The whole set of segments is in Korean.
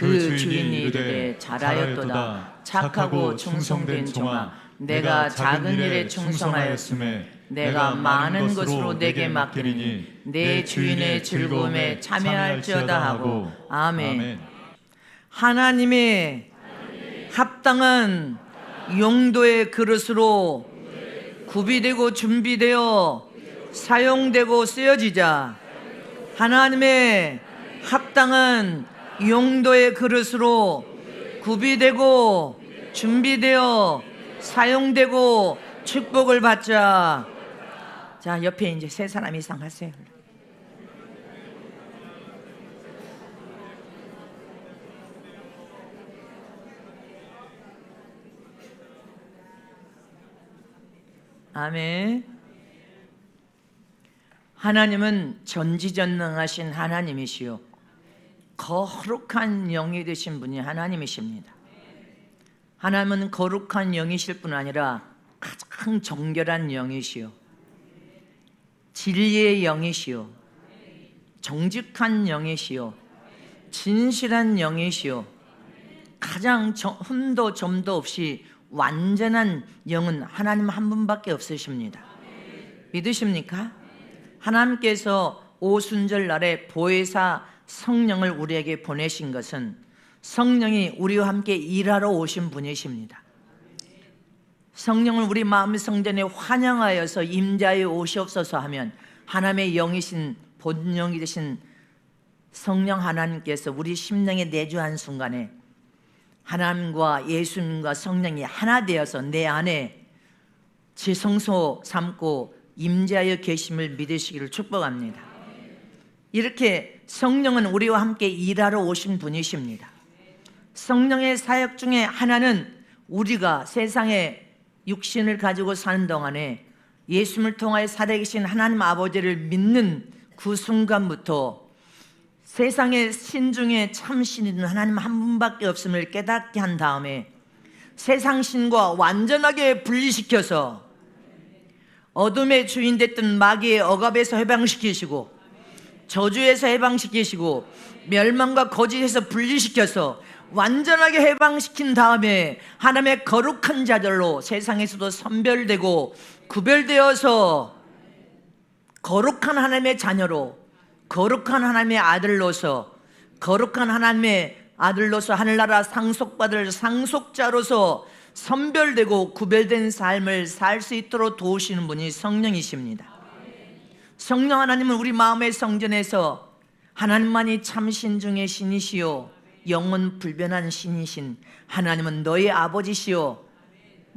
그 주인이 이르되 잘하였도다. 착하고 충성된 종아, 내가 작은 일에 충성하였음에 내가 많은 것으로 내게 맡기리니 내 주인의 즐거움에 참여할지어다 하고. 아멘. 하나님의 합당한 용도의 그릇으로 구비되고 준비되어 사용되고 쓰여지자 하나님의 합당한 용도의 그릇으로 구비되고 준비되어 사용되고 축복을 받자. 자, 옆에 이제 3사람 이상 하세요. 아멘. 하나님은 전지전능하신 하나님이시요 거룩한 영이 되신 분이 하나님이십니다. 하나님은 거룩한 영이실 뿐 아니라 가장 정결한 영이시요 진리의 영이시요 정직한 영이시요 진실한 영이시요 가장 흠도 점도 없이 완전한 영은 하나님 한 분밖에 없으십니다. 믿으십니까? 하나님께서 오순절 날에 보혜사 성령을 우리에게 보내신 것은 성령이 우리와 함께 일하러 오신 분이십니다. 성령을 우리 마음의 성전에 환영하여서 임자에 오시옵소서 하면 하나님의 영이신 본영이 되신 성령 하나님께서 우리 심령에 내주한 순간에 하나님과 예수님과 성령이 하나 되어서 내 안에 지성소 삼고 임재하여 계심을 믿으시기를 축복합니다. 이렇게 성령은 우리와 함께 일하러 오신 분이십니다. 성령의 사역 중에 하나는 우리가 세상에 육신을 가지고 사는 동안에 예수님을 통하여 살아계신 하나님 아버지를 믿는 그 순간부터 세상의 신 중에 참 신은 하나님 한 분밖에 없음을 깨닫게 한 다음에 세상 신과 완전하게 분리시켜서 어둠의 주인 됐던 마귀의 억압에서 해방시키시고 저주에서 해방시키시고 멸망과 거짓에서 분리시켜서 완전하게 해방시킨 다음에 하나님의 거룩한 자들로 세상에서도 선별되고 구별되어서 거룩한 하나님의 자녀로 거룩한 하나님의 아들로서 거룩한 하나님의 아들로서 하늘나라 상속받을 상속자로서 선별되고 구별된 삶을 살 수 있도록 도우시는 분이 성령이십니다. 성령 하나님은 우리 마음의 성전에서 하나님만이 참신 중의 신이시요 영원 불변한 신이신 하나님은 너의 아버지시요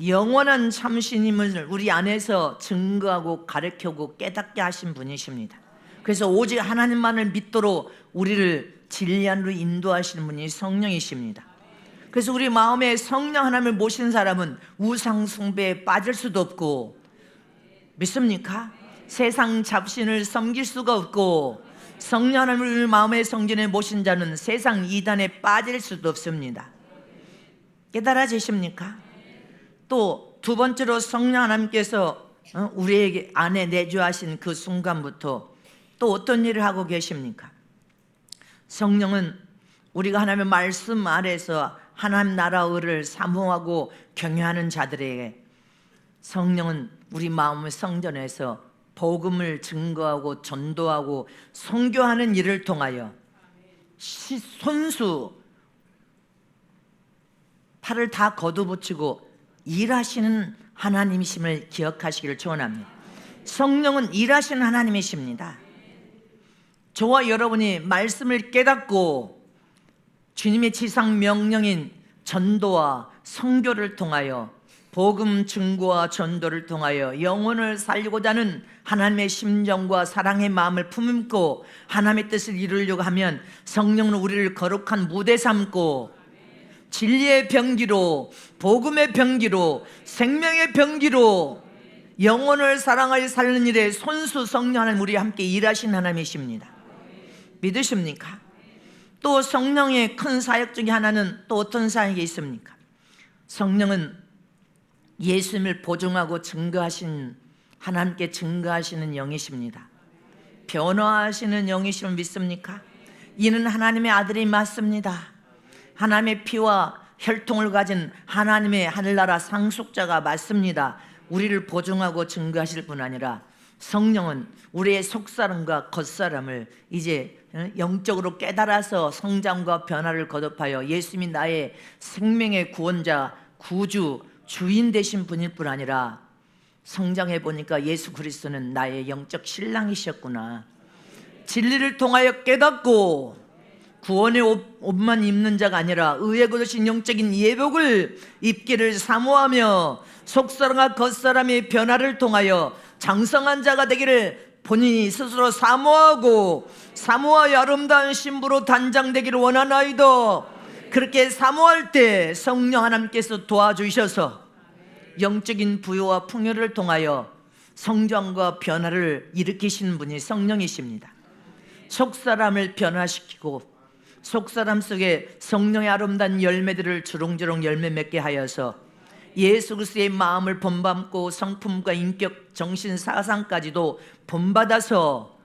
영원한 참신임을 우리 안에서 증거하고 가르치고 깨닫게 하신 분이십니다. 그래서 오직 하나님만을 믿도록 우리를 진리 안으로 인도하시는 분이 성령이십니다. 그래서 우리 마음에 성령 하나님을 모신 사람은 우상 숭배에 빠질 수도 없고, 믿습니까? 세상 잡신을 섬길 수가 없고, 성령 하나님을 우리 마음의 성전에 모신 자는 세상 이단에 빠질 수도 없습니다. 깨달아지십니까? 또 두 번째로 성령 하나님께서 우리에게 안에 내주하신 그 순간부터 또 어떤 일을 하고 계십니까? 성령은 우리가 하나님의 말씀 아래서 하나님 나라 의를 사모하고 경외하는 자들에게 성령은 우리 마음의 성전에서 복음을 증거하고 전도하고 선교하는 일을 통하여 손수 팔을 다 걷어붙이고 일하시는 하나님이심을 기억하시기를 축원합니다. 성령은 일하시는 하나님이십니다. 저와 여러분이 말씀을 깨닫고 주님의 지상 명령인 전도와 선교를 통하여 복음 증거와 전도를 통하여 영혼을 살리고자 하는 하나님의 심정과 사랑의 마음을 품고 하나님의 뜻을 이루려고 하면 성령은 우리를 거룩한 무대 삼고 진리의 병기로 복음의 병기로 생명의 병기로 영혼을 사랑하여 살리는 일에 손수 성령 하나님 우리와 함께 일하신 하나님이십니다. 믿으십니까? 또 성령의 큰 사역 중에 하나는 또 어떤 사역이 있습니까? 성령은 예수님을 보증하고 증거하신 하나님께 증거하시는 영이십니다. 변화하시는 영이심을 믿습니까? 이는 하나님의 아들이 맞습니다. 하나님의 피와 혈통을 가진 하나님의 하늘나라 상속자가 맞습니다. 우리를 보증하고 증거하실 뿐 아니라 성령은 우리의 속사람과 겉사람을 이제 영적으로 깨달아서 성장과 변화를 거듭하여 예수님이 나의 생명의 구원자, 구주, 주인 되신 분일 뿐 아니라 성장해 보니까 예수 그리스도는 나의 영적 신랑이셨구나. 진리를 통하여 깨닫고 구원의 옷만 입는 자가 아니라 의에 굳으신 영적인 예복을 입기를 사모하며 속사람과 겉사람의 변화를 통하여 장성한 자가 되기를 본인이 스스로 사모하고 사모하여 아름다운 신부로 단장되기를 원하나이다. 그렇게 사모할 때 성령 하나님께서 도와주셔서 영적인 부요와 풍요를 통하여 성장과 변화를 일으키시는 분이 성령이십니다. 속사람을 변화시키고 속사람 속에 성령의 아름다운 열매들을 주렁주렁 열매 맺게 하여서 예수 그리스도의 마음을 본받고 성품과 인격, 정신, 사상까지도 본받아서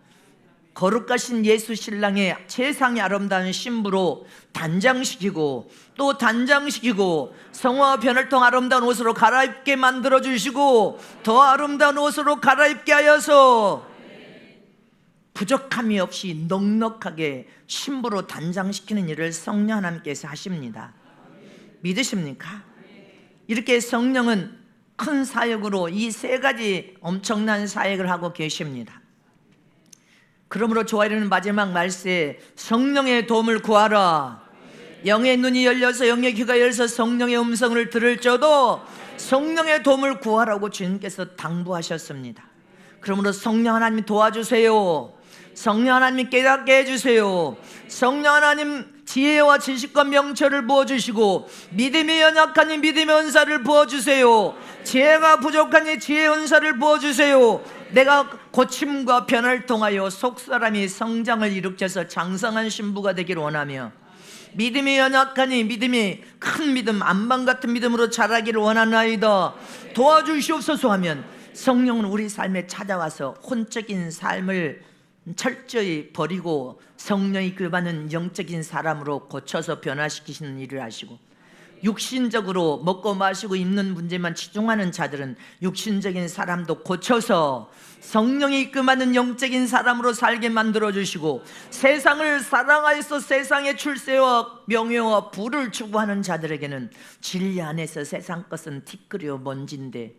거룩하신 예수 신랑의 최상의 아름다운 신부로 단장시키고 또 단장시키고 성화와 변을 통해 아름다운 옷으로 갈아입게 만들어주시고 더 아름다운 옷으로 갈아입게 하여서 부족함이 없이 넉넉하게 신부로 단장시키는 일을 성령 하나님께서 하십니다. 믿으십니까? 이렇게 성령은 큰 사역으로 이 세 가지 엄청난 사역을 하고 계십니다. 그러므로 좋아하는 마지막 말씀에 성령의 도움을 구하라. 영의 눈이 열려서 영의 귀가 열려서 성령의 음성을 들을지어도 성령의 도움을 구하라고 주님께서 당부하셨습니다. 그러므로 성령 하나님 도와주세요. 성령 하나님 깨닫게 해주세요. 성령 하나님 지혜와 지식과 명철을 부어주시고 믿음이 연약하니 믿음의 은사를 부어주세요. 지혜가 부족하니 지혜의 은사를 부어주세요. 내가 고침과 변화를 통하여 속사람이 성장을 일으켜서 장성한 신부가 되기를 원하며 믿음이 연약하니 믿음이 큰 믿음, 안방 같은 믿음으로 자라기를 원하나이다. 도와주시옵소서 하면 성령은 우리 삶에 찾아와서 혼적인 삶을 철저히 버리고 성령이 그받는 영적인 사람으로 고쳐서 변화시키시는 일을 하시고 육신적으로 먹고 마시고 입는 문제만 치중하는 자들은 육신적인 사람도 고쳐서 성령이 이끌어가는 영적인 사람으로 살게 만들어주시고 세상을 사랑하여서 세상의 출세와 명예와 부를 추구하는 자들에게는 진리 안에서 세상 것은 티끌이요 먼지인데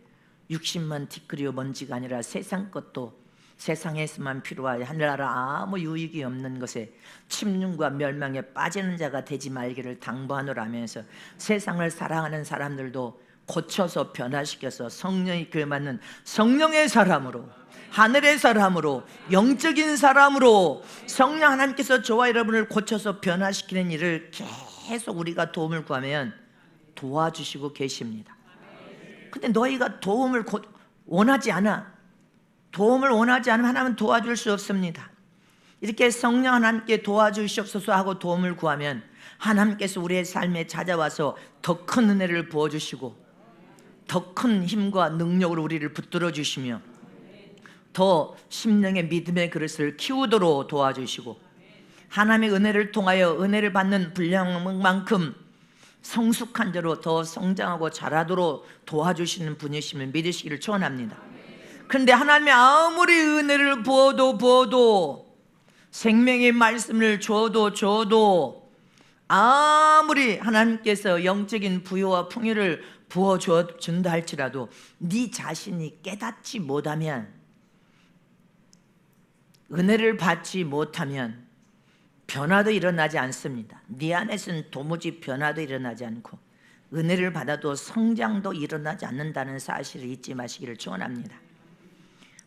육신만 티끌이요 먼지가 아니라 세상 것도 세상에서만 필요하여 하늘나라 아무 유익이 없는 것에 침륜과 멸망에 빠지는 자가 되지 말기를 당부하노라 하면서 세상을 사랑하는 사람들도 고쳐서 변화시켜서 성령이 그에 맞는 성령의 사람으로 하늘의 사람으로 영적인 사람으로 성령 하나님께서 저와 여러분을 고쳐서 변화시키는 일을 계속 우리가 도움을 구하면 도와주시고 계십니다. 근데 너희가 도움을 원하지 않아. 도움을 원하지 않으면 하나님은 도와줄 수 없습니다. 이렇게 성령 하나님께 도와주시옵소서 하고 도움을 구하면 하나님께서 우리의 삶에 찾아와서 더 큰 은혜를 부어주시고 더 큰 힘과 능력으로 우리를 붙들어 주시며 더 심령의 믿음의 그릇을 키우도록 도와주시고 하나님의 은혜를 통하여 은혜를 받는 분량만큼 성숙한 자로 더 성장하고 자라도록 도와주시는 분이시면 믿으시기를 축원합니다. 그런데 하나님이 아무리 은혜를 부어도 생명의 말씀을 줘도 아무리 하나님께서 영적인 부요와 풍요를 부어준다 할지라도 네 자신이 깨닫지 못하면 은혜를 받지 못하면 변화도 일어나지 않습니다. 네 안에서는 도무지 변화도 일어나지 않고 은혜를 받아도 성장도 일어나지 않는다는 사실을 잊지 마시기를 축원합니다.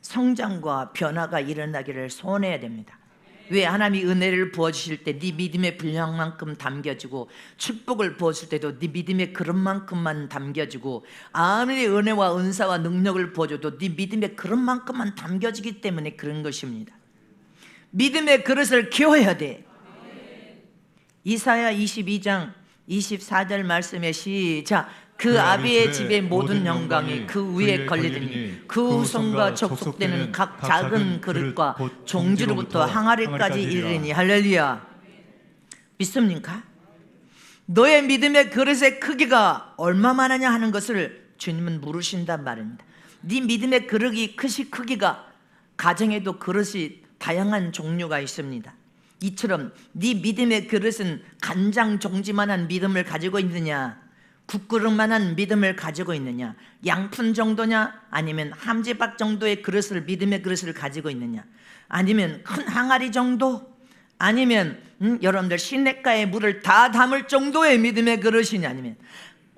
성장과 변화가 일어나기를 소원해야 됩니다. 왜? 하나님이 은혜를 부어주실 때 네 믿음의 분량만큼 담겨지고 축복을 부어줄 때도 네 믿음의 그릇만큼만 담겨지고 아무리 은혜와 은사와 능력을 부어줘도 네 믿음의 그릇만큼만 담겨지기 때문에 그런 것입니다. 믿음의 그릇을 키워야 돼. 이사야 22장 24절 말씀에 시작. 그 아비의 집의 모든 영광이 그 위에 걸리더니 그 후손과 족속되는 각 작은 그릇과 종지로부터 항아리까지 이르리니 할렐루야. 믿습니까? 너의 믿음의 그릇의 크기가 얼마만하냐 하는 것을 주님은 물으신단 말입니다. 네 믿음의 그릇이 크기가, 가정에도 그릇이 다양한 종류가 있습니다. 이처럼 네 믿음의 그릇은 간장 종지만한 믿음을 가지고 있느냐, 국그릇만한 믿음을 가지고 있느냐, 양푼 정도냐, 아니면 함지박 정도의 그릇을, 믿음의 그릇을 가지고 있느냐, 아니면 큰 항아리 정도, 아니면 여러분들 시냇가에 물을 다 담을 정도의 믿음의 그릇이냐, 아니면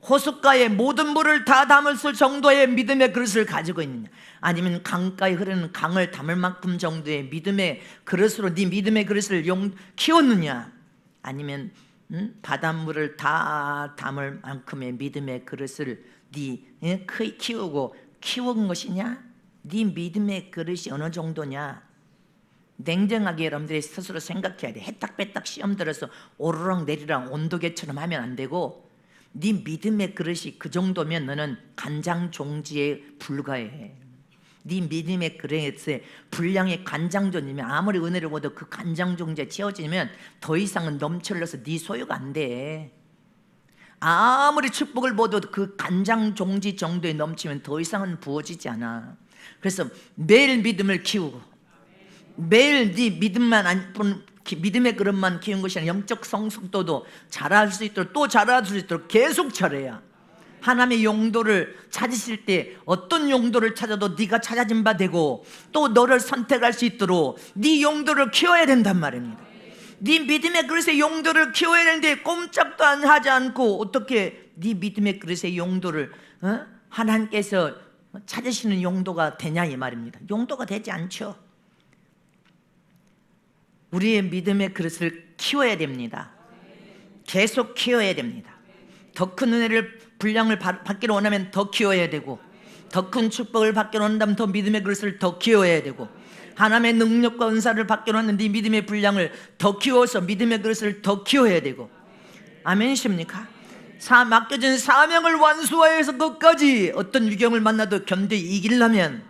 호숫가에 모든 물을 다 담을 정도의 믿음의 그릇을 가지고 있느냐, 아니면 강가에 흐르는 강을 담을 만큼 정도의 믿음의 그릇으로 네 믿음의 그릇을 키웠느냐, 아니면 바닷물을 다 담을 만큼의 믿음의 그릇을 네 키운 것이냐? 네 믿음의 그릇이 어느 정도냐? 냉정하게 여러분들이 스스로 생각해야 돼. 해딱배딱 시험 들어서 오르락 내리락 온도계처럼 하면 안 되고, 네 믿음의 그릇이 그 정도면 너는 간장 종지에 불과해. 네 믿음의 그릇에 분량의 간장 종지면, 아무리 은혜를 얻어도 그 간장 종지에 채워지면 더 이상은 넘쳐흘러서 네 소유가 안 돼. 아무리 축복을 받아도 그 간장 종지 정도에 넘치면 더 이상은 부어지지 않아. 그래서 매일 믿음을 키우고, 매일 네 믿음의 그릇만 키운 것이 아니라 영적 성숙도도 자랄 수 있도록, 또 자랄 수 있도록 계속 잘해야. 하나님의 용도를 찾으실 때 어떤 용도를 찾아도 네가 찾아진 바 되고, 또 너를 선택할 수 있도록 네 용도를 키워야 된단 말입니다. 네 믿음의 그릇의 용도를 키워야 되는데 꼼짝도 하지 않고 어떻게 네 믿음의 그릇의 용도를 하나님께서 찾으시는 용도가 되냐 이 말입니다. 용도가 되지 않죠. 우리의 믿음의 그릇을 키워야 됩니다. 계속 키워야 됩니다. 더 큰 은혜를, 분량을 받기로 원하면 더 키워야 되고, 더 큰 축복을 받기로 원한다면 더 믿음의 그릇을 더 키워야 되고, 하나님의 능력과 은사를 받기로 하는 네 믿음의 분량을 더 키워서 믿음의 그릇을 더 키워야 되고. 아멘이십니까? 맡겨진 사명을 완수하여서 끝까지 어떤 위경을 만나도 견디 이기려면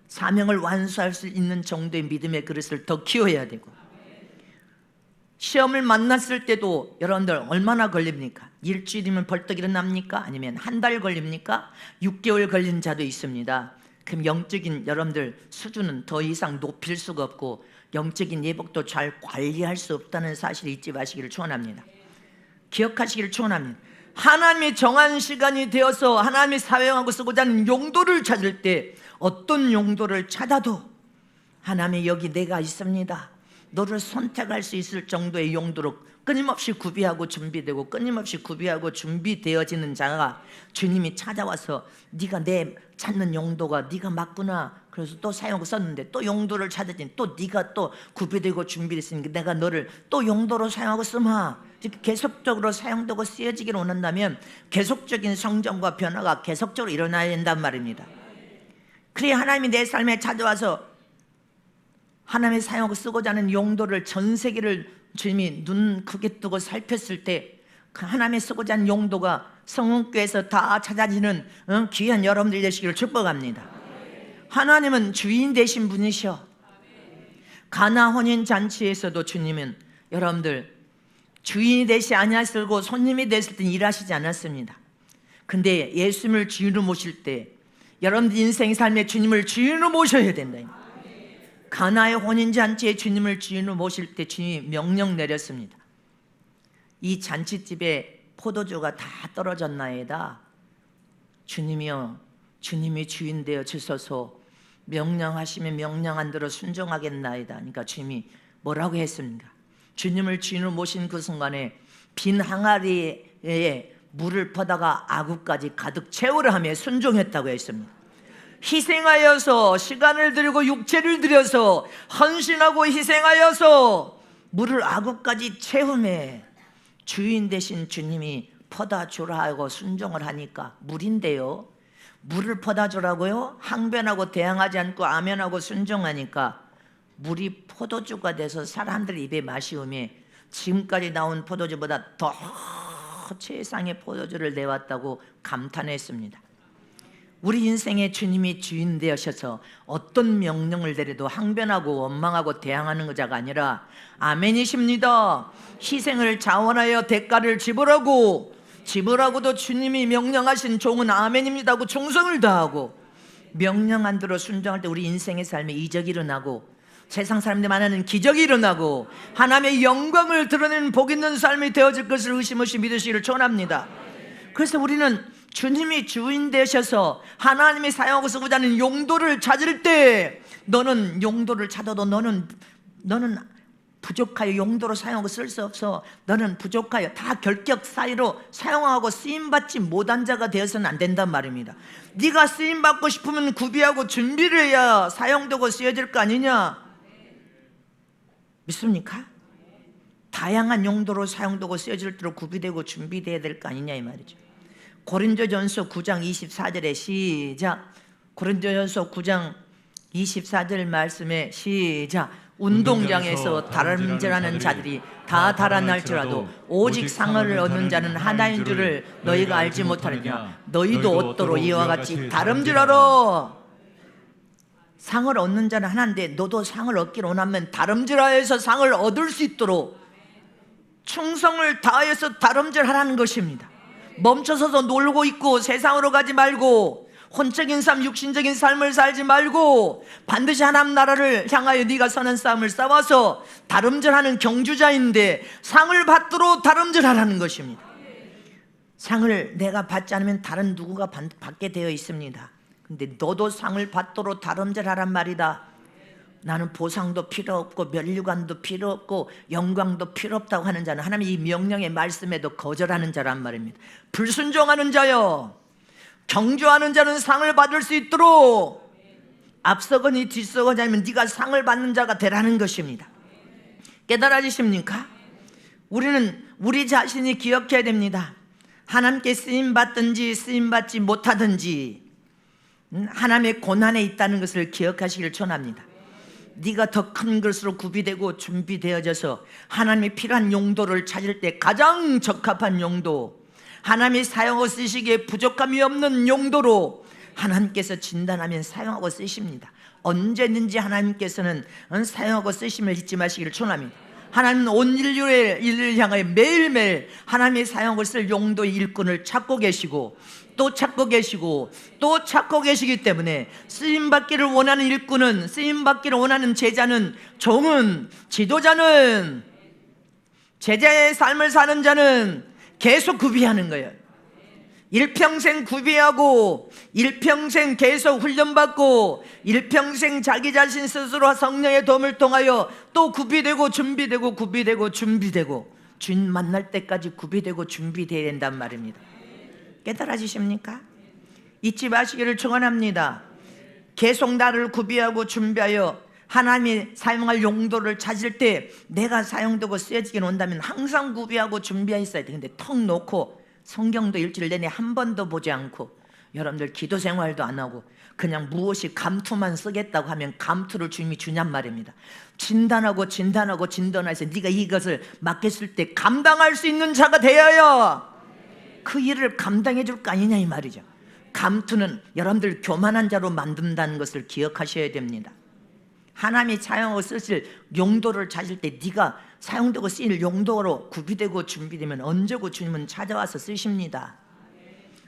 사명을 완수할 수 있는 정도의 믿음의 그릇을 더 키워야 되고, 시험을 만났을 때도 여러분들 얼마나 걸립니까? 일주일이면 벌떡 일어납니까? 아니면 한 달 걸립니까? 6개월 걸린 자도 있습니다. 그럼 영적인 여러분들 수준은 더 이상 높일 수가 없고, 영적인 예복도 잘 관리할 수 없다는 사실을 잊지 마시기를 축원합니다. 기억하시기를 축원합니다. 하나님이 정한 시간이 되어서 하나님이 사용하고 쓰고자 하는 용도를 찾을 때, 어떤 용도를 찾아도 하나님이 여기 내가 있습니다, 너를 선택할 수 있을 정도의 용도로 끊임없이 구비하고 준비되고, 끊임없이 구비하고 준비되어지는 자가 주님이 찾아와서 네가 내 찾는 용도가 네가 맞구나, 그래서 또 사용하고 썼는데 또 용도를 찾았더니 또 네가 또 구비되고 준비됐으니까 내가 너를 또 용도로 사용하고 쓰마. 계속적으로 사용되고 쓰여지기를 원한다면 계속적인 성장과 변화가 계속적으로 일어나야 된단 말입니다. 그래야 하나님이 내 삶에 찾아와서 하나님의 사용하고 쓰고자 하는 용도를, 전 세계를 주님이 눈 크게 뜨고 살폈을 때 그 하나님의 쓰고자 하는 용도가 성은교에서 다 찾아지는 귀한 여러분들이 되시기를 축복합니다. 하나님은 주인 되신 분이셔. 가나 혼인잔치에서도 주님은 여러분들 주인이 되시 아니하시고 손님이 됐을 때 일하시지 않았습니다. 근데 예수님을 주인으로 모실 때 여러분들 인생 삶에 주님을 주인으로 모셔야 된다. 가나의 혼인잔치에 주님을 주인으로 모실 때 주님이 명령 내렸습니다. 이 잔치집에 포도주가 다 떨어졌나이다. 주님이여, 주님이 주인 되어 주소서. 명령하시면 명령한 대로 순종하겠나이다. 그러니까 주님이 뭐라고 했습니까? 주님을 주인으로 모신 그 순간에 빈 항아리에 물을 퍼다가 아구까지 가득 채우려 하며 순종했다고 했습니다. 희생하여서, 시간을 들이고 육체를 들여서 헌신하고 희생하여서 물을 아구까지 채우매 주인 되신 주님이 퍼다 주라 하고 순종을 하니까, 물인데요, 물을 퍼다 주라고요? 항변하고 대항하지 않고 아멘하고 순종하니까 물이 포도주가 돼서 사람들 입에 마시우매 지금까지 나온 포도주보다 더 최상의 포도주를 내왔다고 감탄했습니다. 우리 인생의 주님이 주인 되셔서 어떤 명령을 내려도 항변하고 원망하고 대항하는 것자가 아니라 아멘이십니다. 희생을 자원하여 대가를 지불하고도 주님이 명령하신 종은 아멘입니다 하고 충성을 다하고 명령한 대로 순종할 때 우리 인생의 삶에 이적이 일어나고 세상 사람들 만나는 기적이 일어나고 하나님의 영광을 드러내는 복 있는 삶이 되어질 것을 의심 없이 믿으시기를 축원합니다. 그래서 우리는 주님이 주인 되셔서 하나님이 사용하고 쓰고자 하는 용도를 찾을 때 너는 용도를 찾아도 너는 부족하여 용도로 사용하고 쓸 수 없어. 너는 부족하여 다 결격 사이로 사용하고 쓰임받지 못한 자가 되어서는 안 된단 말입니다. 네가 쓰임받고 싶으면 구비하고 준비를 해야 사용되고 쓰여질 거 아니냐? 믿습니까? 다양한 용도로 사용되고 쓰여질 대로 구비되고 준비되어야 될 거 아니냐 이 말이죠. 고린도전서 9장 24절에 시작. 고린도전서 9장 24절 말씀에 시작. 운동장에서 다름질하는 자들이 다 달아날지라도 오직 상을 얻는 자는 하나인 줄을 너희가 알지 못하느냐. 너희도 얻도록 이와 같이 다름질하라. 상을 얻는 자는 하나인데 너도 상을 얻기를 원하면 다름질하여서 상을 얻을 수 있도록 충성을 다하여서 다름질하라는 것입니다. 멈춰서서 놀고 있고 세상으로 가지 말고 혼적인 삶, 육신적인 삶을 살지 말고 반드시 하나님 나라를 향하여 네가 선한 싸움을 싸워서 다름질하는 경주자인데 상을 받도록 다름질하라는 것입니다. 상을 내가 받지 않으면 다른 누구가 받게 되어 있습니다. 근데 너도 상을 받도록 다름질하란 말이다. 나는 보상도 필요 없고 면류관도 필요 없고 영광도 필요 없다고 하는 자는 하나님의 이 명령의 말씀에도 거절하는 자란 말입니다. 불순종하는 자요, 경주하는 자는 상을 받을 수 있도록 앞서거니 뒤서거니 아니면 네가 상을 받는 자가 되라는 것입니다. 깨달아지십니까? 우리는 우리 자신이 기억해야 됩니다. 하나님께 쓰임받든지 쓰임받지 못하든지 하나님의 고난에 있다는 것을 기억하시기를 원합니다. 네가 더 큰 것으로 구비되고 준비되어져서 하나님이 필요한 용도를 찾을 때 가장 적합한 용도, 하나님이 사용하고 쓰시기에 부족함이 없는 용도로 하나님께서 진단하면 사용하고 쓰십니다. 언제든지 하나님께서는 사용하고 쓰심을 잊지 마시기를 축원합니다. 하나님은 온 인류를 향하여 매일매일 하나님이 사용하고 쓸 용도의 일꾼을 찾고 계시고 또 찾고 계시고 또 찾고 계시기 때문에 쓰임받기를 원하는 일꾼은, 쓰임받기를 원하는 제자는, 종은, 지도자는, 제자의 삶을 사는 자는 계속 구비하는 거예요. 일평생 구비하고 일평생 계속 훈련받고 일평생 자기 자신 스스로 성령의 도움을 통하여 또 구비되고 준비되고 구비되고 준비되고 주인 만날 때까지 구비되고 준비되어야 된단 말입니다. 깨달아지십니까? 잊지 마시기를 축원합니다. 계속 나를 구비하고 준비하여 하나님이 사용할 용도를 찾을 때 내가 사용되고 쓰여지기는 온다면 항상 구비하고 준비해 있어야 돼. 근데 턱 놓고 성경도 일주일 내내 한 번도 보지 않고 여러분들 기도 생활도 안 하고 그냥 무엇이 감투만 쓰겠다고 하면 감투를 주님이 주냔 말입니다. 진단하고 진단해서 네가 이것을 맡겼을 때 감당할 수 있는 자가 되어야 그 일을 감당해 줄 거 아니냐 이 말이죠. 감투는 여러분들 교만한 자로 만든다는 것을 기억하셔야 됩니다. 하나님이 사용하고 쓰실 용도를 찾을 때 네가 사용되고 쓰일 용도로 구비되고 준비되면 언제고 주님은 찾아와서 쓰십니다.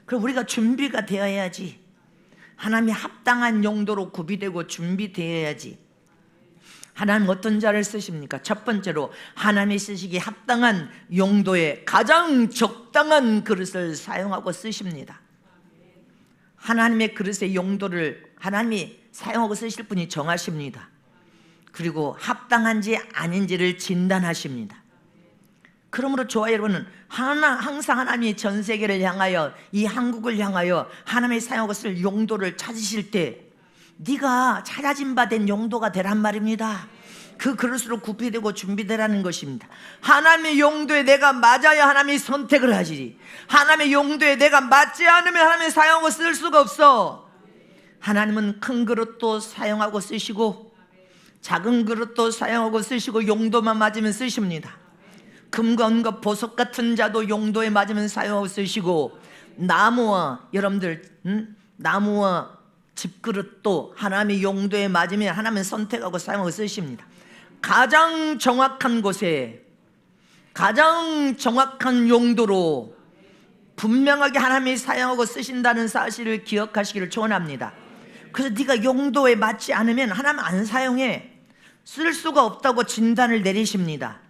그럼 우리가 준비가 되어야지. 하나님이 합당한 용도로 구비되고 준비되어야지. 하나님 어떤 자를 쓰십니까? 첫 번째로 하나님이 쓰시기에 합당한 용도에 가장 적당한 그릇을 사용하고 쓰십니다. 하나님의 그릇의 용도를 하나님이 사용하고 쓰실 분이 정하십니다. 그리고 합당한지 아닌지를 진단하십니다. 그러므로 저와 여러분은 항상 하나님이 전 세계를 향하여 이 한국을 향하여 하나님이 사용하고 쓸 용도를 찾으실 때 네가 찾아진 바 된 용도가 되란 말입니다. 그 그릇으로 구비되고 준비되라는 것입니다. 하나님의 용도에 내가 맞아야 하나님이 선택을 하시지, 하나님의 용도에 내가 맞지 않으면 하나님이 사용하고 쓸 수가 없어. 하나님은 큰 그릇도 사용하고 쓰시고 작은 그릇도 사용하고 쓰시고 용도만 맞으면 쓰십니다. 금과 은과 보석 같은 자도 용도에 맞으면 사용하고 쓰시고 나무와 여러분들 나무와 집그릇도 하나님의 용도에 맞으면 하나님은 선택하고 사용하고 쓰십니다. 가장 정확한 곳에 가장 정확한 용도로 분명하게 하나님이 사용하고 쓰신다는 사실을 기억하시기를 축원합니다. 그래서 네가 용도에 맞지 않으면 하나님 안 사용해. 쓸 수가 없다고 진단을 내리십니다.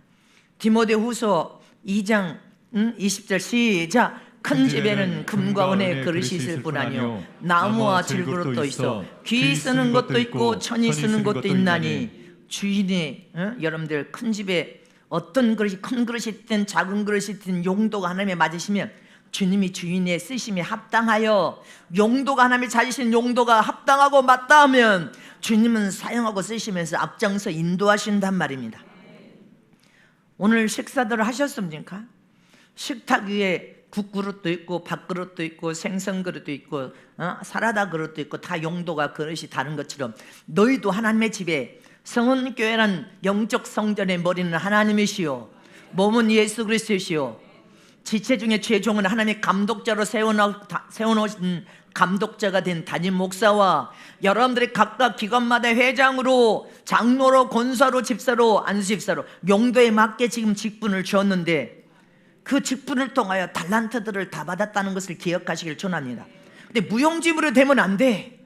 디모데후서 2장 20절 시작. 큰 집에는 금과 은의 그릇이 있을 뿐 아니요 나무와 질그릇도 있어 귀 쓰는 것도 있고 천이 쓰는 것도 있나니 주인의 여러분들 큰 집에 어떤 그릇이 큰 그릇이 있든 작은 그릇이 있든 용도가 하나님에 맞으시면 주님이 주인의 쓰심에 합당하여 용도가 하나님이 찾으신 용도가 합당하고 맞다하면 주님은 사용하고 쓰시면서 앞장서 인도하신단 말입니다. 오늘 식사들 하셨습니까? 식탁 위에 국그릇도 있고 밥그릇도 있고 생선그릇도 있고 사라다 그릇도 있고 다 용도가 그릇이 다른 것처럼 너희도 하나님의 집에 성은교회란 영적 성전의 머리는 하나님이시요 몸은 예수 그리스도시요 지체 중에 최종은 하나님의 감독자로 세워놓으신 감독자가 된 담임 목사와 여러분들이 각각 기관마다 회장으로 장로로 권사로 집사로 안수집사로 용도에 맞게 지금 직분을 주었는데 그 직분을 통하여 달란트들을 다 받았다는 것을 기억하시길 전합니다. 근데 무용지물이 되면 안 돼.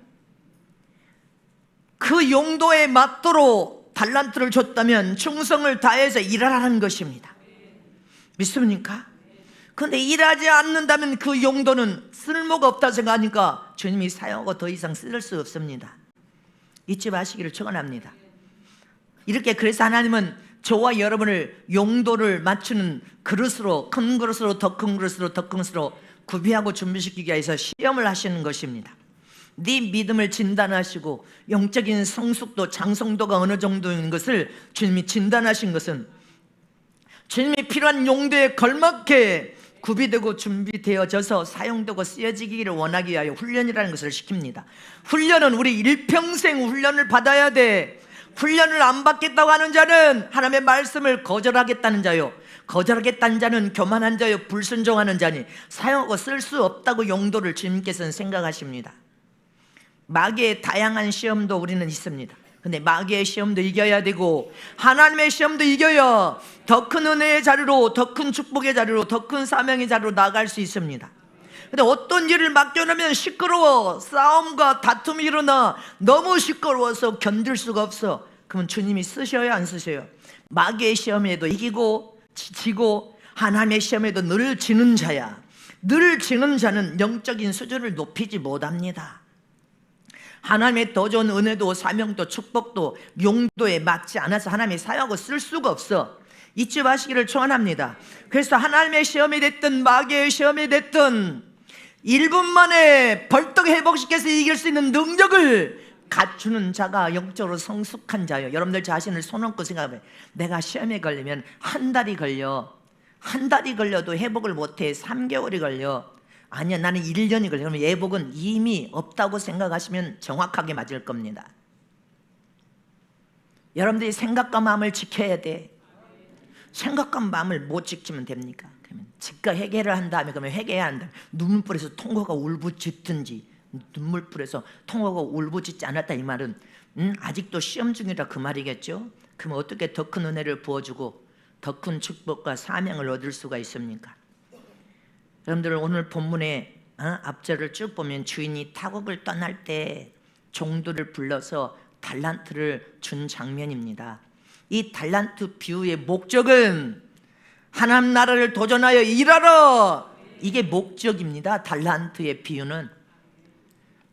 그 용도에 맞도록 달란트를 줬다면 충성을 다해서 일하라는 것입니다. 믿습니까? 그런데 일하지 않는다면 그 용도는 쓸모가 없다 생각하니까 주님이 사용하고 더 이상 쓸 수 없습니다. 잊지 마시기를 축원합니다. 이렇게 그래서 하나님은 저와 여러분을 용도를 맞추는 그릇으로 큰 그릇으로 더 큰 그릇으로 더 큰 그릇으로 구비하고 준비시키기 위해서 시험을 하시는 것입니다. 네 믿음을 진단하시고 영적인 성숙도 장성도가 어느 정도인 것을 주님이 진단하신 것은 주님이 필요한 용도에 걸맞게 구비되고 준비되어져서 사용되고 쓰여지기를 원하기 위하여 훈련이라는 것을 시킵니다. 훈련은 우리 일평생 훈련을 받아야 돼. 훈련을 안 받겠다고 하는 자는 하나님의 말씀을 거절하겠다는 자요 거절하겠다는 자는 교만한 자요 불순종하는 자니 사용하고 쓸 수 없다고 용도를 주님께서는 생각하십니다. 마귀의 다양한 시험도 우리는 있습니다. 근데 마귀의 시험도 이겨야 되고 하나님의 시험도 이겨야 더 큰 은혜의 자리로 더 큰 축복의 자리로 더 큰 사명의 자리로 나아갈 수 있습니다. 근데 어떤 일을 맡겨놓으면 시끄러워 싸움과 다툼이 일어나 너무 시끄러워서 견딜 수가 없어. 그러면 주님이 쓰셔요 안 쓰셔요? 마귀의 시험에도 이기고 지고 하나님의 시험에도 늘 지는 자야. 늘 지는 자는 영적인 수준을 높이지 못합니다. 하나님의 더 좋은 은혜도 사명도 축복도 용도에 맞지 않아서 하나님이 사용하고 쓸 수가 없어. 잊지 마시기를 축원합니다. 그래서 하나님의 시험이 됐든 마귀의 시험이 됐든 1분 만에 벌떡 회복시켜서 이길 수 있는 능력을 갖추는 자가 영적으로 성숙한 자예요. 여러분들 자신을 손 얹고 생각해요. 내가 시험에 걸리면 한 달이 걸려도 회복을 못해. 3개월이 걸려. 아니야 나는 1년이 걸려. 그러면 회복은 이미 없다고 생각하시면 정확하게 맞을 겁니다. 여러분들이 생각과 마음을 지켜야 돼. 생각과 마음을 못 지키면 됩니까? 그러면 즉각 회개를 한 다음에 그러면 회개해야 한다. 눈물불에서 통로가 울부짖든지 눈물불에서 통로가 울부짖지 않았다 이 말은 아직도 시험 중이라 그 말이겠죠. 그럼 어떻게 더 큰 은혜를 부어주고 더 큰 축복과 사명을 얻을 수가 있습니까? 여러분들 오늘 본문의 앞절을 쭉 보면 주인이 타국을 떠날 때 종들을 불러서 달란트를 준 장면입니다. 이 달란트 비유의 목적은 하나님 나라를 도전하여 일하라, 이게 목적입니다. 달란트의 비유는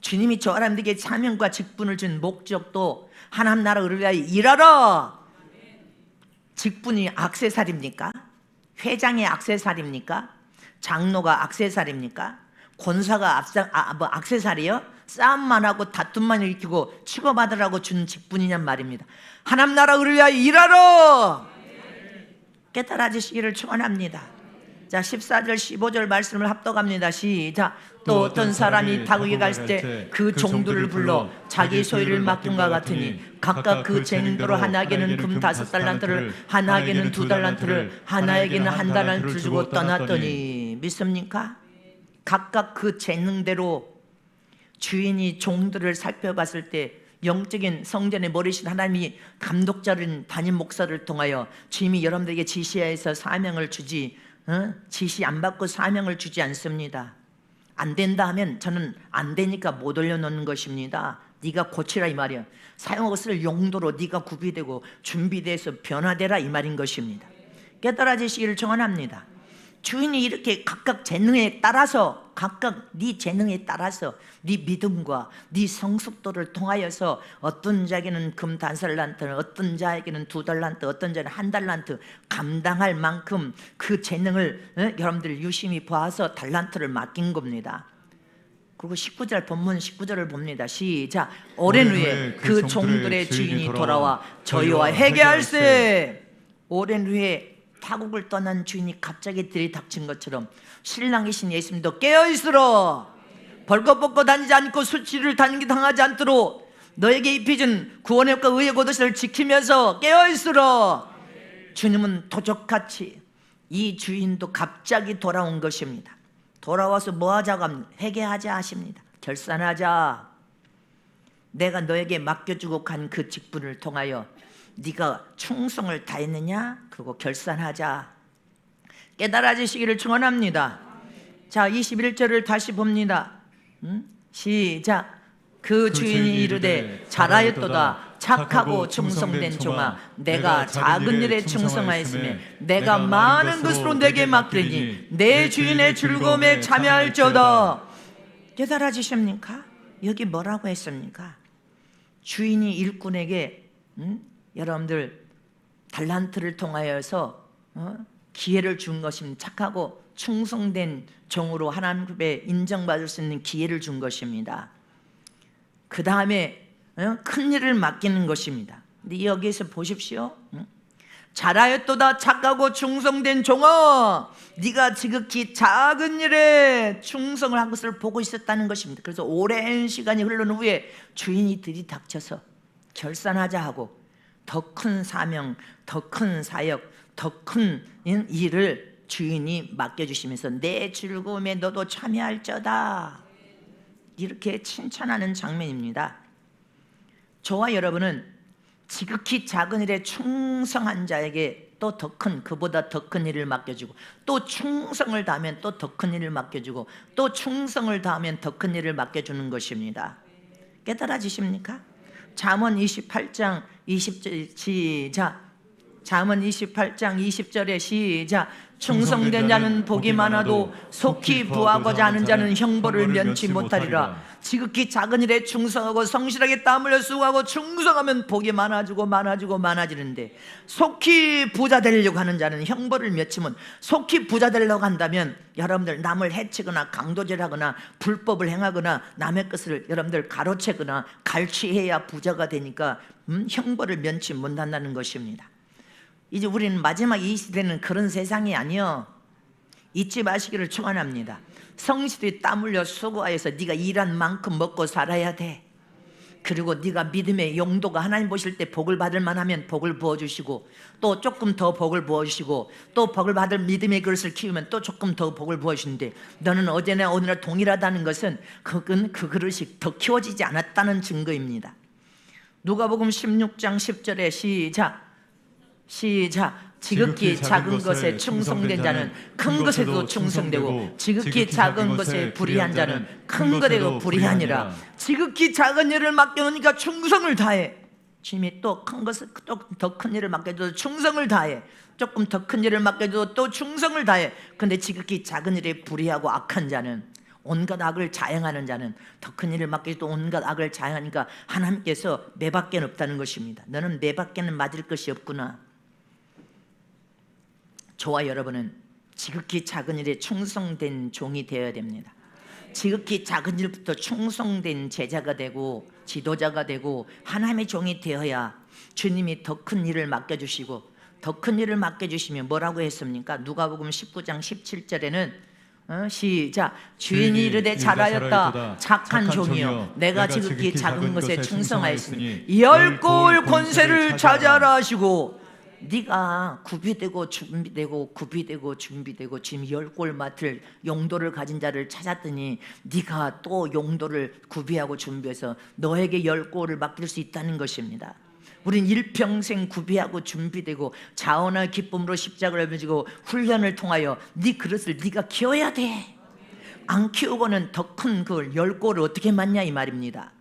주님이 저 사람들에게 사명과 직분을 준 목적도 하나님 나라를 위하여 일하라. 직분이 액세서리입니까? 회장의 액세서리입니까? 장로가 액세서리입니까? 권사가 액세서리요? 싸움만 하고 다툼만 일으키고 치고받으라고 준 직분이냔 말입니다. 하나님 나라를 위하여 일하라. 깨달아지시기를 축원합니다. 자 14절 15절 말씀을 합독합니다. 시작. 또 어떤 사람이 타국에 갔을 때 그 종들을 불러 자기 소유를 맡김과 같으니 각각 그 재능대로 하나에게는 금 5달란트를 하나에게는 2달란트를 하나에게는 1달란트를 주고 떠났더니 믿습니까? 각각 그 재능대로 주인이 종들을 살펴봤을 때 영적인 성전의 머리신 하나님이 감독자인 담임 목사를 통하여 주님이 여러분들에게 지시해서 사명을 주지, 지시 안 받고 사명을 주지 않습니다. 안 된다 하면 저는 안 되니까 못 올려놓는 것입니다. 네가 고치라 이 말이야. 사용하고 쓸 용도로 네가 구비되고 준비돼서 변화되라 이 말인 것입니다. 깨달아지시기를 청원합니다. 주인이 이렇게 각각 재능에 따라서, 각각 네 재능에 따라서 네 믿음과 네 성숙도를 통하여서 어떤 자에게는 금 5달란트, 어떤 자에게는 2달란트, 어떤 자는 1달란트 감당할 만큼 그 재능을 여러분들 유심히 보아서 달란트를 맡긴 겁니다. 그리고 19절 본문 19절을 봅니다. 시작. 오랜 후에 그 종들의 주인이 돌아와 저희와 회개할세. 오랜 후에 타국을 떠난 주인이 갑자기 들이닥친 것처럼 신랑이신 예수님도 깨어있으라. 벌거벗고 다니지 않고 수치를 당하지 않도록 너에게 입혀진 구원의 과 의의 겉옷을 지키면서 깨어있으라. 주님은 도적같이 이 주인도 갑자기 돌아온 것입니다. 돌아와서 뭐 하자고 합니다. 회개하자 하십니다. 결산하자. 내가 너에게 맡겨주고 간 그 직분을 통하여 네가 충성을 다했느냐? 그리고 결산하자. 깨달아지시기를 축원합니다. 자, 21절을 다시 봅니다. 시작. 그 주인이 이르되 잘하였도다 착하고 충성된 종아, 내가 작은 일에 충성하였으며 내가 많은 것으로 내게 맡기니 내 주인의 즐거움에 참여할지어다. 깨달아지십니까? 여기 뭐라고 했습니까? 주인이 일꾼에게 여러분들 달란트를 통하여서 기회를 준 것입니다. 착하고 충성된 종으로 하나님 앞에 인정받을 수 있는 기회를 준 것입니다. 그 다음에 큰 일을 맡기는 것입니다. 근데 여기에서 보십시오. 잘하였도다 착하고 충성된 종아, 네가 지극히 작은 일에 충성을 한 것을 보고 있었다는 것입니다. 그래서 오랜 시간이 흐른 후에 주인이 들이닥쳐서 결산하자 하고 더 큰 사명, 더 큰 사역, 더 큰 일을 주인이 맡겨주시면서 내 즐거움에 너도 참여할지어다, 이렇게 칭찬하는 장면입니다. 저와 여러분은 지극히 작은 일에 충성한 자에게 또 더 큰, 그보다 더 큰 일을 맡겨주고, 또 충성을 다하면 또 더 큰 일을 맡겨주고, 또 충성을 다하면 더 큰 일을 맡겨주는 것입니다. 깨달아지십니까? 잠언 28장 20절 시작. 잠언 28장 20절에 시작. 충성된 자는 복이 많아도 속히 부하고자 하는 자는 형벌을 면치 못하리라. 지극히 작은 일에 충성하고 성실하게 땀 흘려 수고하고 충성하면 복이 많아지고 많아지고 많아지는데, 속히 부자 되려고 하는 자는 형벌을 면치면, 속히 부자 되려고 한다면 여러분들 남을 해치거나 강도질하거나 불법을 행하거나 남의 것을 여러분들 가로채거나 갈취해야 부자가 되니까 형벌을 면치 못한다는 것입니다. 이제 우리는 마지막 이 시대는 그런 세상이 아니요. 잊지 마시기를 축원합니다. 성실히 땀 흘려 수고하여서 네가 일한 만큼 먹고 살아야 돼. 그리고 네가 믿음의 용도가 하나님 보실 때 복을 받을 만하면 복을 부어주시고, 또 조금 더 복을 부어주시고, 또 복을 받을 믿음의 그릇을 키우면 또 조금 더 복을 부어주시는데, 너는 어제나 오늘날 동일하다는 것은 그건 그 그릇이 더 키워지지 않았다는 증거입니다. 누가복음 16장 10절에 시작. 지극히 작은 것에 충성된 자는 큰 것에도 충성되고, 지극히 작은 것에 불의한 자는 큰 것에도 불의하니라. 지극히 작은 일을 맡겨놓으니까 충성을 다해. 주님이 또 큰 것을, 또 더 큰 일을 맡겨줘도 충성을 다해. 조금 더 큰 일을 맡겨줘도 또 충성을 다해. 근데 지극히 작은 일에 불의하고 악한 자는, 온갖 악을 자행하는 자는, 더 큰 일을 맡겨도 온갖 악을 자행하니까 하나님께서 매밖에 없다는 것입니다. 너는 매밖에는 맞을 것이 없구나. 저와 여러분은 지극히 작은 일에 충성된 종이 되어야 됩니다. 지극히 작은 일부터 충성된 제자가 되고 지도자가 되고 하나님의 종이 되어야 주님이 더 큰 일을 맡겨주시고, 더 큰 일을 맡겨주시면 뭐라고 했습니까? 누가복음 19장 17절에는 시작. 주인이 이르되 잘하였다 착한 종이여, 내가 지극히 작은 것에 충성하였으니 10 골 권세를 차지하라 하시고, 네가 구비되고 준비되고 구비되고 준비되고 지금 10골 맡을 용도를 가진 자를 찾았더니 네가 또 용도를 구비하고 준비해서 너에게 10골을 맡길 수 있다는 것입니다. 우린 일평생 구비하고 준비되고 자원과 기쁨으로 십자가를 지고 훈련을 통하여 네 그릇을 네가 키워야 돼. 안 키우고는 더 큰 그 10골을 어떻게 맡냐 이 말입니다.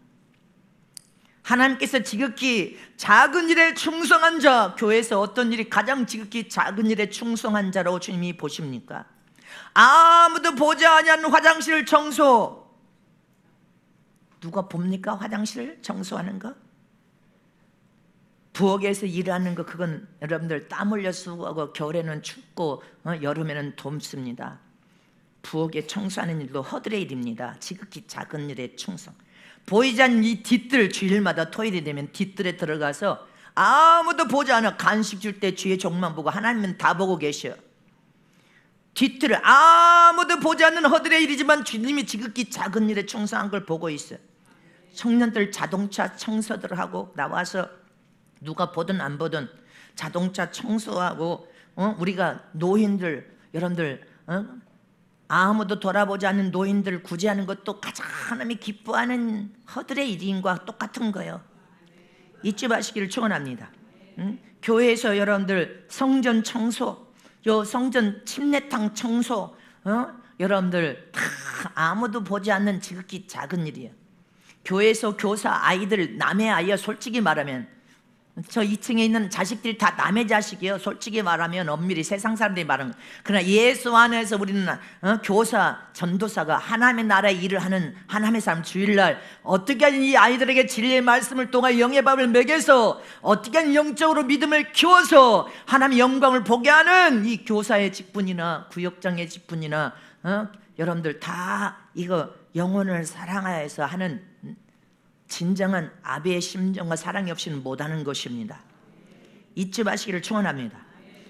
하나님께서 지극히 작은 일에 충성한 자, 교회에서 어떤 일이 가장 지극히 작은 일에 충성한 자라고 주님이 보십니까? 아무도 보지 아니하는 화장실 청소. 누가 봅니까? 화장실 청소하는 거? 부엌에서 일하는 거, 그건 여러분들 땀 흘려 수고하고 겨울에는 춥고 여름에는 덥습니다. 부엌에 청소하는 일도 허들의 일입니다. 지극히 작은 일에 충성. 보이지 않는 이 뒷뜰, 주일마다 토요일이 되면 뒷뜰에 들어가서 아무도 보지 않아 간식 줄 때 주의 종만 보고 하나님은 다 보고 계셔. 뒷뜰을 아무도 보지 않는 허들의 일이지만 주님이 지극히 작은 일에 충성한 걸 보고 있어. 청년들 자동차 청소들 하고 나와서 누가 보든 안 보든 자동차 청소하고 우리가 노인들 여러분들 아무도 돌아보지 않는 노인들 구제하는 것도 가장 하나님이 기뻐하는 허들의 일인과 똑같은 거예요. 잊지 마시기를 축원합니다. 교회에서 여러분들 성전 청소, 요 성전 침례탕 청소, 여러분들 다 아무도 보지 않는 지극히 작은 일이에요. 교회에서 교사 아이들 남의 아이야. 솔직히 말하면 저 2층에 있는 자식들이 다 남의 자식이에요. 솔직히 말하면 엄밀히 세상 사람들이 말하는 거예요. 그러나 예수 안에서 우리는 교사, 전도사가 하나님의 나라의 일을 하는 하나님의 사람, 주일날 어떻게 하든 이 아이들에게 진리의 말씀을 통하여 영의 밥을 먹여서 어떻게 하든 영적으로 믿음을 키워서 하나님의 영광을 보게 하는 이 교사의 직분이나 구역장의 직분이나 여러분들 다 이거 영혼을 사랑하여서 하는 진정한 아비의 심정과 사랑이 없이는 못하는 것입니다. 잊지 마시기를 축원합니다.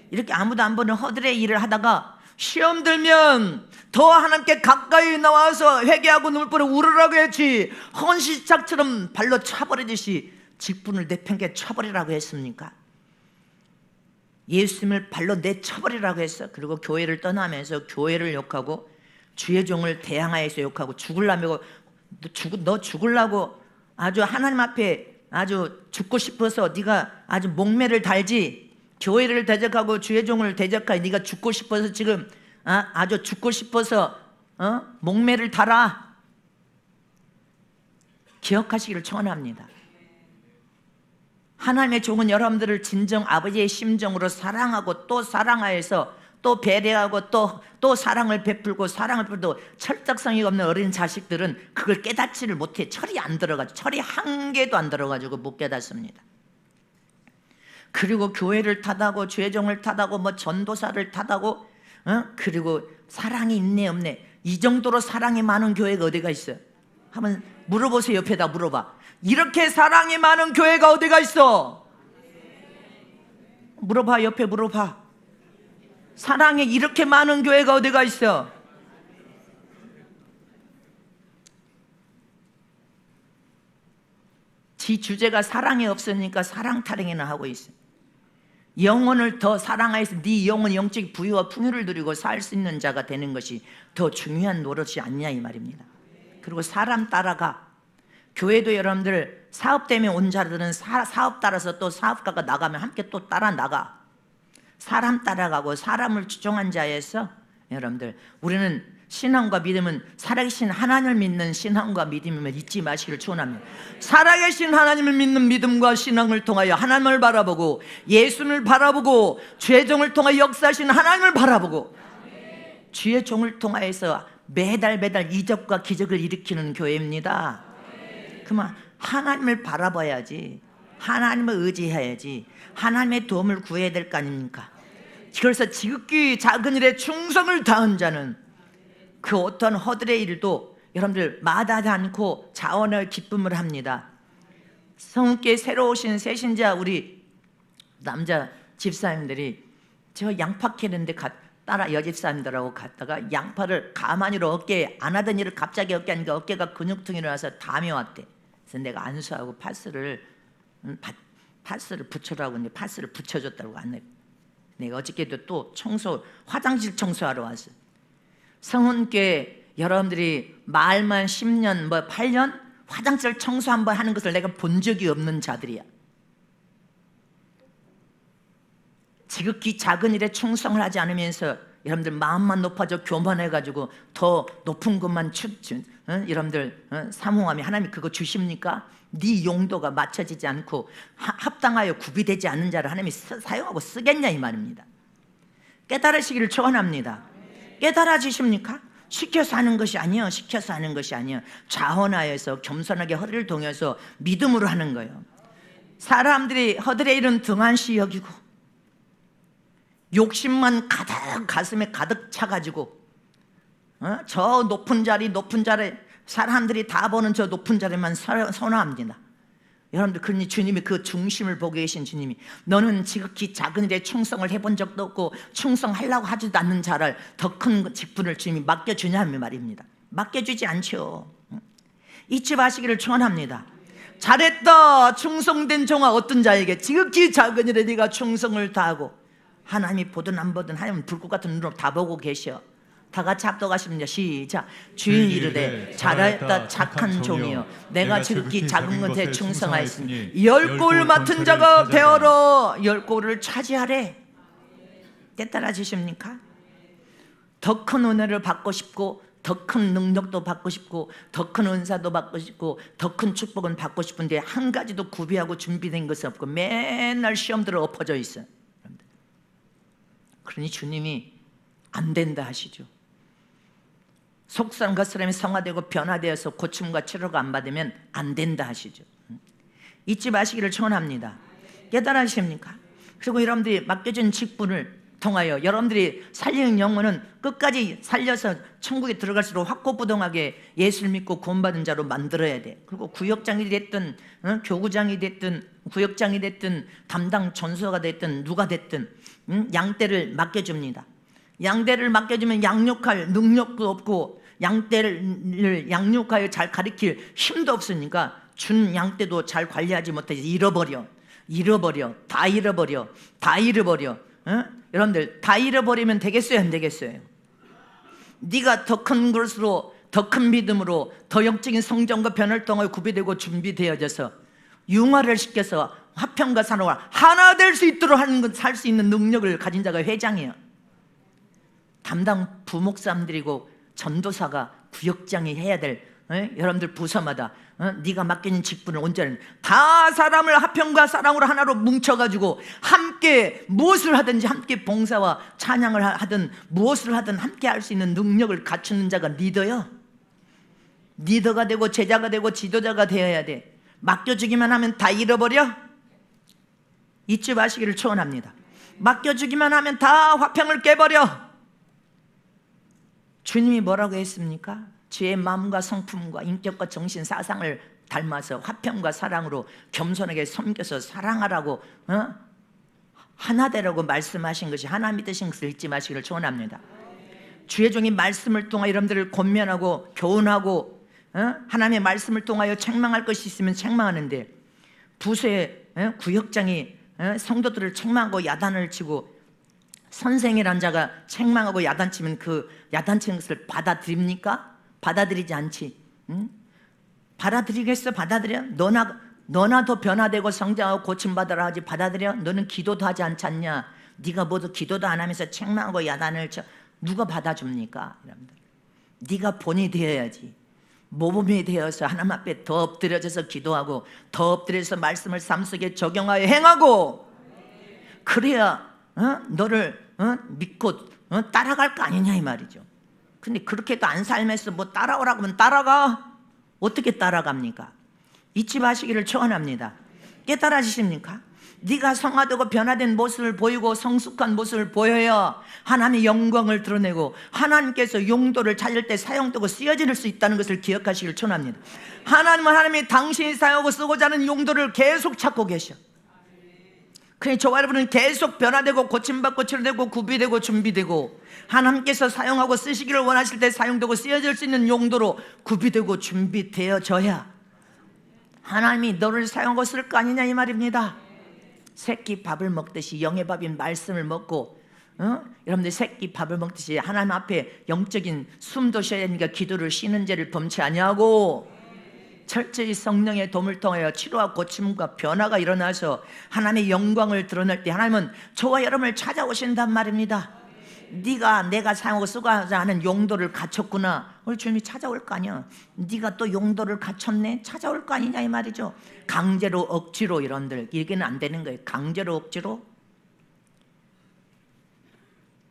이렇게 아무도 안 보는 허들의 일을 하다가 시험 들면 더 하나님께 가까이 나와서 회개하고 눈물 뿌려 울으라고 했지, 헌시짝처럼 발로 차버리듯이 직분을 내팽개 쳐버리라고 했습니까? 예수님을 발로 내쳐버리라고 했어. 그리고 교회를 떠나면서 교회를 욕하고 주의 종을 대항하여서 욕하고 죽으려고 너 죽으려고 아주 하나님 앞에 아주 죽고 싶어서 네가 아주 목매를 달지, 교회를 대적하고 주의 종을 대적하여 네가 죽고 싶어서 지금 아주 죽고 싶어서 목매를 달아. 기억하시기를 축원합니다. 하나님의 종은 여러분들을 진정 아버지의 심정으로 사랑하고 또 사랑하여서 또 배려하고 또 사랑을 베풀고 사랑을 베풀고 철딱성이 없는 어린 자식들은 그걸 깨닫지를 못해. 철이 안 들어가지고, 철이 한 개도 안 들어가지고 못 깨닫습니다. 그리고 교회를 탓하고 주의 종을 탓하고 뭐 전도사를 탓하고 그리고 사랑이 있네 없네, 이 정도로 사랑이 많은 교회가 어디가 있어요? 한번 물어보세요. 옆에다 물어봐. 이렇게 사랑이 많은 교회가 어디가 있어? 물어봐. 옆에 물어봐. 사랑이 이렇게 많은 교회가 어디가 있어? 지 주제가 사랑이 없으니까 사랑 타령이나 하고 있어. 영혼을 더 사랑해서 네 영혼 영적 부유와 풍요를 누리고 살 수 있는 자가 되는 것이 더 중요한 노릇이 아니냐 이 말입니다. 그리고 사람 따라가. 교회도 여러분들 사업 때문에 온 자들은 사업 따라서 또 사업가가 나가면 함께 또 따라 나가. 사람 따라가고 사람을 추종한 자에서 여러분들 우리는 신앙과 믿음은 살아계신 하나님을 믿는 신앙과 믿음임을 잊지 마시기를 축원합니다. 살아계신 하나님을 믿는 믿음과 신앙을 통하여 하나님을 바라보고 예수님을 바라보고 주의 종을 통하여 역사하신 하나님을 바라보고 주의 종을 통하여서 매달 이적과 기적을 일으키는 교회입니다. 그만 하나님을 바라봐야지, 하나님을 의지해야지, 하나님의 도움을 구해야 될 거 아닙니까? 그래서 지극히 작은 일에 충성을 다한 자는 그 어떤 허들의 일도 여러분들 마다하지 않고 자원을 기쁨을 합니다. 성께 새로 오신 새신자 우리 남자 집사님들이 저 양파 캐는데 따라 여집사님들하고 갔다가 양파를 가만히로 어깨에 안 하던 일을 갑자기 어깨 하니까 어깨가 근육통이 일어나서 담이 왔대. 그래서 내가 안수하고 파스를 파스를 붙여라고 했는데 파스를 붙여줬다고 안 해. 내가 어저께도 또 화장실 청소하러 왔어요. 성훈교회 여러분들이 말만 10년 8년 화장실 청소 한번 하는 것을 내가 본 적이 없는 자들이야. 지극히 작은 일에 충성을 하지 않으면서 여러분들 마음만 높아져 교만해가지고 더 높은 것만 여러분들 사모함이 하나님이 그거 주십니까? 네 용도가 맞춰지지 않고 합당하여 구비되지 않는 자를 하나님이 사용하고 쓰겠냐 이 말입니다. 깨달으시기를 축원합니다. 깨달아지십니까? 시켜서 하는 것이 아니에요. 시켜서 하는 것이 아니에요. 자원하여서 겸손하게 허리를 동여서 믿음으로 하는 거예요. 사람들이 허들의 일은 등한시 여기고 욕심만 가슴에 가득 차가지고 저 높은 자리 사람들이 다 보는 저 높은 자리만 선호합니다. 여러분들, 그러니 주님이 그 중심을 보고 계신 주님이 너는 지극히 작은 일에 충성을 해본 적도 없고 충성하려고 하지도 않는 자를 더 큰 직분을 주님이 맡겨주냐는 말입니다. 맡겨주지 않죠. 잊지 마시기를 축원합니다. 잘했다 충성된 종아. 어떤 자에게 지극히 작은 일에 네가 충성을 다하고 하나님이 보든 안 보든 하나님은 불꽃 같은 눈으로 다 보고 계셔. 다 같이 합독하십니다. 시작. 주인 이르되 잘하였다 착한 종이여 내가 지극히 작은 것에 충성하였으니 10골 맡은 자가 되어라. 10골을 차지하래. 깨달아지십니까? 더 큰 은혜를 받고 싶고 더 큰 능력도 받고 싶고 더 큰 은사도 받고 싶고 더 큰 축복은 받고 싶은데 한 가지도 구비하고 준비된 것이 없고 맨날 시험들을 엎어져 있어요. 그러니 주님이 안 된다 하시죠. 속사람과 사람이 성화되고 변화되어서 고침과 치료가 안 받으면 안 된다 하시죠. 잊지 마시기를 축원합니다. 깨달으십니까? 그리고 여러분들이 맡겨진 직분을 통하여 여러분들이 살리는 영혼은 끝까지 살려서 천국에 들어갈수록 확고부동하게 예수를 믿고 구원받은 자로 만들어야 돼. 그리고 구역장이 됐든 교구장이 됐든 구역장이 됐든 담당 전수가 됐든 누가 됐든 양떼를 맡겨줍니다. 양떼를 맡겨주면 양육할 능력도 없고 양떼를 양육하여 잘 가리킬 힘도 없으니까 준 양떼도 잘 관리하지 못해서 다 잃어버려. 여러분들 다 잃어버리면 되겠어요 안 되겠어요? 네가 더 큰 것으로 더 큰 믿음으로 더 영적인 성장과 변화를 통하여 구비되고 준비되어져서 융화를 시켜서 화평과 사랑과 하나 될 수 있도록 하는 것, 살 수 있는 능력을 가진 자가 회장이에요. 담당 부목사님들이고 전도사가 구역장이 해야 될 여러분들 부서마다 네가 맡겨진 직분을 온전히 다 사람을 화평과 사랑으로 하나로 뭉쳐가지고 함께 무엇을 하든지 함께 봉사와 찬양을 하든 무엇을 하든 함께 할 수 있는 능력을 갖추는 자가 리더요. 리더가 되고 제자가 되고 지도자가 되어야 돼. 맡겨주기만 하면 다 잃어버려? 잊지 마시기를 축원합니다. 맡겨주기만 하면 다 화평을 깨버려. 주님이 뭐라고 했습니까? 주의 마음과 성품과 인격과 정신 사상을 닮아서 화평과 사랑으로 겸손하게 섬겨서 사랑하라고 하나 되라고 말씀하신 것이 하나 믿으신 것을 잊지 마시기를 축원합니다. 주의 종이 말씀을 통하여 여러분들을 권면하고 교훈하고 하나님의 말씀을 통하여 책망할 것이 있으면 책망하는데 부서의 구역장이 성도들을 책망하고 야단을 치고 선생이란 자가 책망하고 야단치면 그 야단치는 것을 받아들입니까? 받아들이지 않지. 받아들이겠어? 받아들여? 너나 더 변화되고 성장하고 고침받으라 하지 받아들여? 너는 기도도 하지 않지 않냐? 네가 모두 기도도 안 하면서 책망하고 야단을 쳐. 누가 받아줍니까? 여러분들. 네가 본이 되어야지. 모범이 되어서 하나님 앞에 더 엎드려져서 기도하고 더 엎드려서 말씀을 삶 속에 적용하여 행하고 그래야 너를 믿고 따라갈 거 아니냐 이 말이죠. 근데 그렇게도 안 살면서 뭐 따라오라고 하면 따라가? 어떻게 따라갑니까? 잊지 마시기를 축원합니다. 깨달아지십니까? 네가 성화되고 변화된 모습을 보이고 성숙한 모습을 보여야 하나님의 영광을 드러내고 하나님께서 용도를 찾을 때 사용되고 쓰여질 수 있다는 것을 기억하시길 축원합니다. 하나님은 하나님이 당신이 사용하고 쓰고자 하는 용도를 계속 찾고 계셔. 그러니 저와 여러분은 계속 변화되고 고침받고 치료되고 구비되고 준비되고 하나님께서 사용하고 쓰시기를 원하실 때 사용되고 쓰여질 수 있는 용도로 구비되고 준비되어져야 하나님이 너를 사용하고 쓸 거 아니냐 이 말입니다. 새끼 밥을 먹듯이 영의 밥인 말씀을 먹고 여러분들 새끼 밥을 먹듯이 하나님 앞에 영적인 숨도 쉬어야 하니까 기도를 쉬는 죄를 범치 아니하고 철저히 성령의 도움을 통하여 치료와 고침과 변화가 일어나서 하나님의 영광을 드러낼 때 하나님은 저와 여러분을 찾아오신단 말입니다. 내가 사용하고 쓰고자 하는 용도를 갖췄구나. 우리 주님이 찾아올 거 아니야. 네가 또 용도를 갖췄네. 찾아올 거 아니냐 이 말이죠. 강제로 억지로 여러분들 이게는 안 되는 거예요. 강제로 억지로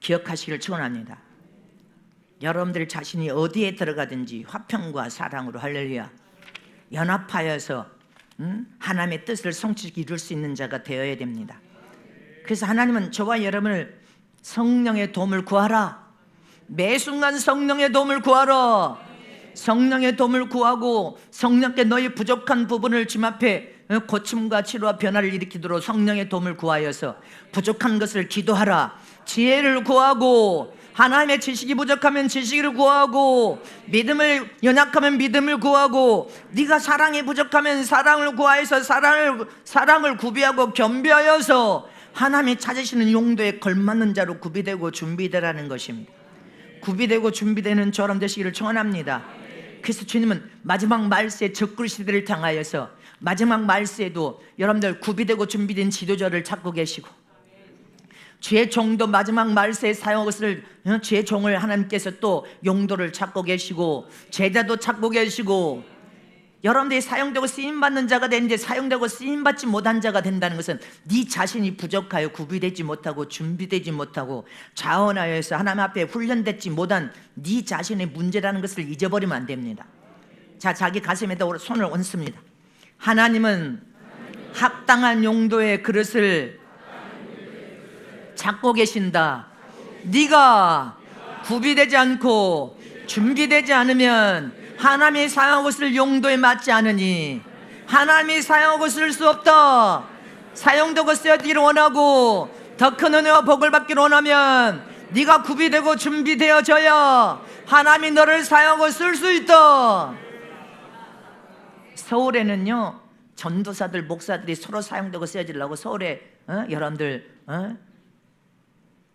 기억하시기를 축원합니다. 여러분들 자신이 어디에 들어가든지 화평과 사랑으로 할렐루야 연합하여서 하나님의 뜻을 성취시켜 이룰 수 있는 자가 되어야 됩니다. 그래서 하나님은 저와 여러분을 성령의 도움을 구하라. 매 순간 성령의 도움을 구하라. 성령의 도움을 구하고 성령께 너희 부족한 부분을 주님 앞에 고침과 치료와 변화를 일으키도록 성령의 도움을 구하여서 부족한 것을 기도하라. 지혜를 구하고 하나님의 지식이 부족하면 지식을 구하고 믿음을 연약하면 믿음을 구하고 네가 사랑이 부족하면 사랑을 구하여서 사랑을 구비하고 겸비하여서 하나님이 찾으시는 용도에 걸맞는 자로 구비되고 준비되라는 것입니다. 구비되고 준비되는 저람 되시기를 축원합니다. 그래서 주님은 마지막 말세의 적그리 시대를 향하여서 마지막 말세에도 여러분들 구비되고 준비된 지도자를 찾고 계시고 주의 종도 마지막 말세에 사용할 것을 주의 종을 하나님께서 또 용도를 찾고 계시고 제자도 찾고 계시고 여러분들이 사용되고 쓰임받는 자가 되는데 사용되고 쓰임받지 못한 자가 된다는 것은 네 자신이 부족하여 구비되지 못하고 준비되지 못하고 자원하여서 하나님 앞에 훈련되지 못한 네 자신의 문제라는 것을 잊어버리면 안 됩니다. 자, 자기 가슴에다 손을 얹습니다. 하나님은 합당한 용도의 그릇을 찾고 계신다. 네가 구비되지 않고 준비되지 않으면 하나님이 사용하고 쓸 용도에 맞지 않으니 하나님이 사용하고 쓸 수 없다. 사용되고 쓰여지기를 원하고 더 큰 은혜와 복을 받기를 원하면 네가 구비되고 준비되어져야 하나님이 너를 사용하고 쓸 수 있다. 서울에는요 전도사들 목사들이 서로 사용되고 쓰여지려고 서울에 여러분들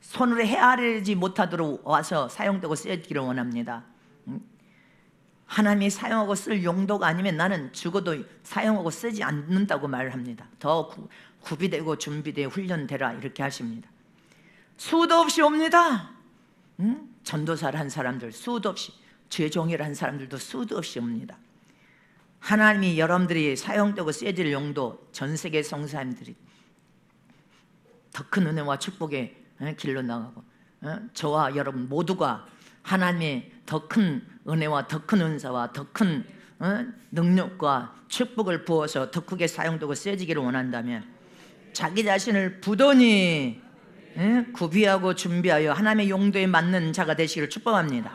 손으로 헤아리지 못하도록 와서 사용되고 쓰여지기를 원합니다. 하나님이 사용하고 쓸 용도가 아니면 나는 죽어도 사용하고 쓰지 않는다고 말을 합니다. 더 구비되고 준비되어 훈련되라 이렇게 하십니다. 수도 없이 옵니다. 전도사를 한 사람들 수도 없이, 주의 종이를 한 사람들도 수도 없이 옵니다. 하나님이 여러분들이 사용되고 쓰여질 용도, 전 세계 성사님들이 더 큰 은혜와 축복의 길로 나가고 저와 여러분 모두가 하나님의 더 큰 은혜와 더 큰 은사와 더 큰 능력과 축복을 부어서 더 크게 사용되고 쓰여지기를 원한다면 자기 자신을 부단히 구비하고 준비하여 하나님의 용도에 맞는 자가 되시기를 축복합니다.